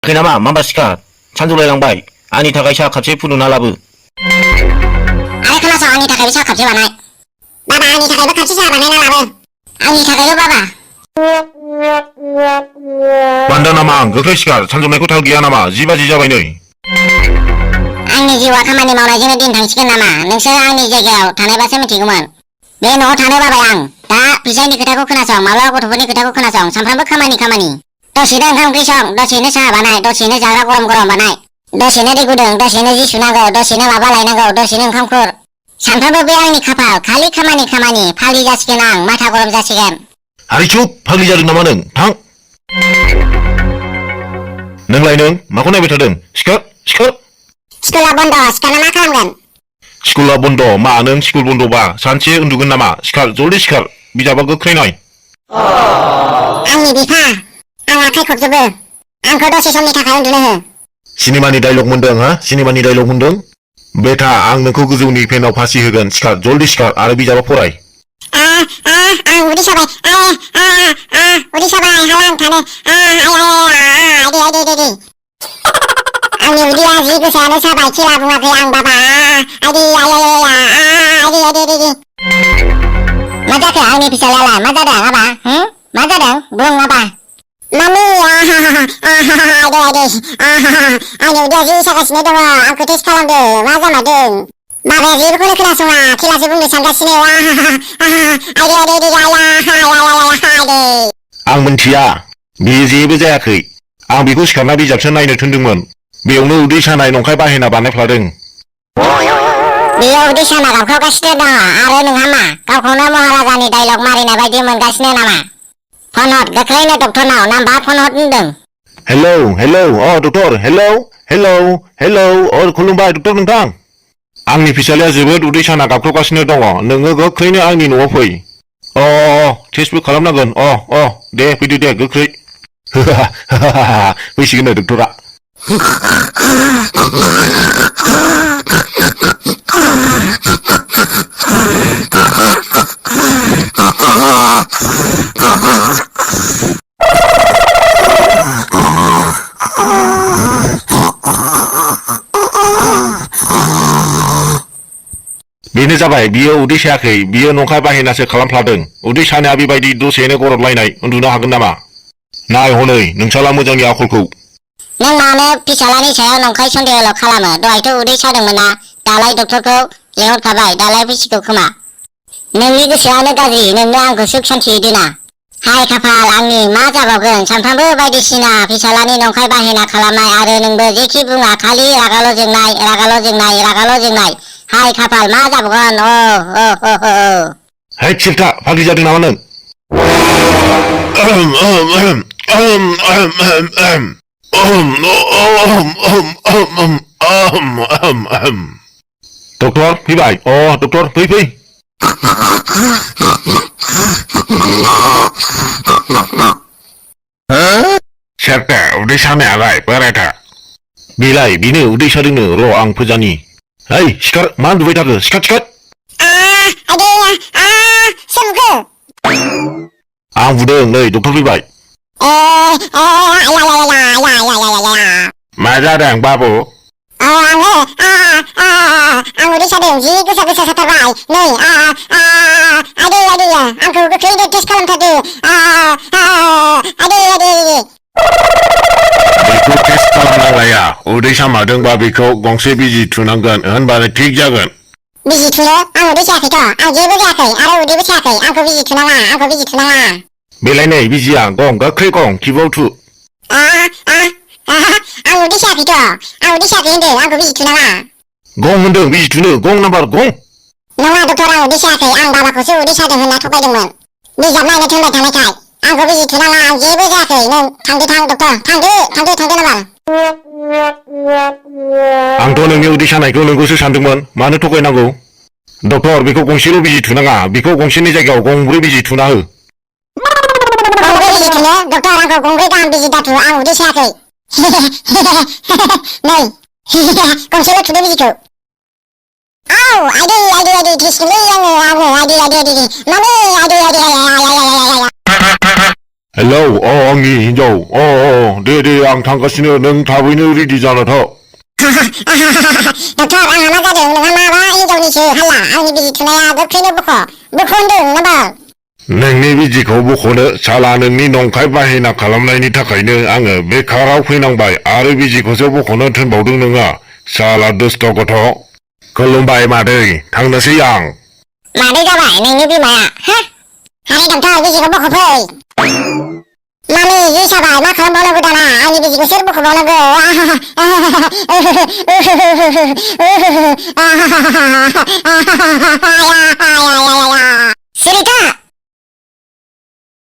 그나마 맘바시카 찬조래랑바이 아니 다가이샤 갑자기 푸르나 라브 아래 클라서 아니 다가이샤 갑자기 와나이 바바 아니 다가이바 갑자기 사바네나 라브 아니 다가이바 바바 만다나마 그크레시카 찬조메코 타기야나마 지바지 자바이너이 आंनि जिउआ खामानि मावनायजोंनो दिन थांसिगोन नामा नोंसोर आंनि जायगायाव थानायबासो मिथिगौमोन बे न'आव थानो बाबाय आं दा बिजायनि खोथाखौ खोनासं माब्लाबा गथ'फोरनि खोथाखौ खोनासं सानफ्रामबो खामानि दसेनो ओंखाम ओंख्रि सं दसेनो साहा बानाय दसेनो जाग्रा गरम बानाय दसेनो दै गुदुं दसेनो जि सुनांगौ दसेनो माबा लायनांगौ दसेनो ओंखाम खुर सानफ्रामबो बे आंनि खाफाल खालि खामानि फाग्लि जासिगोन आं माथा गरम जासिगोन आरि चुप फाग्लि जादों नामा नों थां नोंलाय नों माखौ नायबाय थादों सिखार स्कुला बन्द सिखारना मा खालामगोन स्कुला बन्द मा नों स्कुल बन्दबा सानसे उन्दुगोन नामा सिखार जल्दि सिखार बिजाबा गोख्रै नाय आंनि बिफा आं आखाइ खबजोबो आंखौ दसे समनि थाखाय उन्दुनो हो सिनेमानि डायलग मोनदों हा सिनेमानि डायलग मोनदों बेटा आं नोंखौ गोजौनि फेनाव फासि होगोन सिखार जल्दि सिखार आरो बिजाबा फराय आं उदै साबाय हालां थानो आंनि उदैया जि गोसायानो साबाय खेला बुङाखै आं बाबा मा जाखो आंनि फिसालायालाय मा जादों आबा मा जादों बुं आबा मामि आंनि उदैया जि सागासिनो दङ आंखौ टेस्ट खालामदो मा जामारदों बाबाया जेबोखौनो खोनासङा खेलासो बुंनो सानगासिनो आं मिन्थिया बेयो जेबो जायाखै आं बेखौ सिखारना बिजाबसो नायनो थिनदोंमोन बेयावनो उदै सानाय नंखाय बाहेना बानायफ्लादों बेयो उदै साना गाबख्रावगासिनो दङ आरो नोंहा मा गावखौनो महाराजानि डायलग मारिनाय बायदि मोनगासिनो नामा फन हर गोख्रैनो डक्टरनाव नाम्बार फन हर होनदों हेलौ डक्टर हेलौ खुलुमबाय डक्टर नोंथां आंनि फिसालाया जोबोद उदै साना गाबख्रावगासिनो दङ नोङो गोख्रैनो आंनि न'आव फै टेस्टबो खालामनांगोन दे फैदो दे गोख्रै फैसिगोन डक्टरा बेनो जाबाय बियो उदै सायाखै बियो नंखाय बाहेनासो खालामफ्लादों उदै सानाया बेबायदि दसेनो गरदलायनाय उन्दुनो हागोन नामा नाय हनै नोंसाला मोजांनि आखलखौ नों मानो फिसालानि सायाव नंखाय सन्देहल' खालामो दहायथ' उदै सादोंमोन ना दालाय डक्टरखौ लेंहरखाबाय दालाय फैसिगौ खोमा नोंनि गोसोआनो गाज्रि नोंनो आंखौ सुख सान्थियै दोना हाय खाफाल आंनि मा जाबावगोन सानफ्रामबो बायदिसिना फिसालानि नंखाय बाहेना खालामनाय आरो नोंबो जेखि बुङा खालि रागाल' जोंनाय हाय खाफाल मा जाबावगोन हाय चिरता फाग्लि जादों नामा नों डक्टर फैबाय डक्टर फै चिरता उदै सानायालाय बोरायथा बेलाय बेनो उदै सादोंनो र' आं फोजानि हाय सिखार मा उन्दुबाय थाखो सिखार आं बुदों नै डक्टर फैबाय मा जादों बाबु आं उदै सादों जि गोसा साथारबाय नै आंखौ गोख्रैनो टेस्ट खालामथारदो बेखौ टेस्ट खालामनांलाया उदै सामादोंबा बेखौ गंसे बिजि थुनांगोन होनबानो थिग जागोन बिजि थुनो आं उदै सायाखैथ' आं जेबो जायाखै आरो उदैबो सायाखै आंखौ बिजि थुनाङा बेलाय नै बिजिया गं गोख्रै गं खिबुआव थु आं उदै सायाखै होनदों आंखौ बिजि थुनाङा गं होनदों बिजि थुनो गं नाम्बार गं नङा डक्टर आं उदै सायाखै आं बाबाखौसो उदै सादों होनना थगायदोंमोन बिजाब नायनो थिनबाय थानायखाय आंखौ बिजि थुनाङा आं जेबो जायाखै नों थांदो डक्टर थांदो नाम्बार आंथ' नोंनि उदै सानायखौ नोंखौसो सानदोंमोन मानो थगायनांगौ डक्टर बेखौ गंसेल' बिजि थुनाङा बेखौ गंसेनि जायगायाव गंब्रै बिजि थुना हो गंब्रै बिजि थुनो डक्टर आंखौ गंब्रै गाहाम बिजि दाथु आं उदै सायाखै नै गंसेल' थुदो बिजिखौ आइदै थैसिगोनलै आङो मामि हेलौ आंनि हिन्जाव दे आं थांगासिनो नों थाबैनो रेडि जाना था डक्टर आंहा मा जादों नोंहा माबा हिन्जावनिसो हाल्ला आंनि बिजि थुनाया गोख्रैनो बख' होनदों नामा नोंनि बिजिखौ बख'नो साला नोंनि नंखाय बाहायना खालामनायनि थाखायनो आङो बेखाराव फैनांबाय आरो बिजिखौसो बख'नो थिनबावदों नोङो साला दुस्त गथ' खुलुमबाय मादै थांनोसै आं मादै जाबाय नोंनि बिमाया हा हाय डक्टर बिजिखौ बख'फै मामि जि जाबाय मा खालामबावनांगौ दाना आंनि बिजिखौ सोर बख'बावनांगौ सुरिता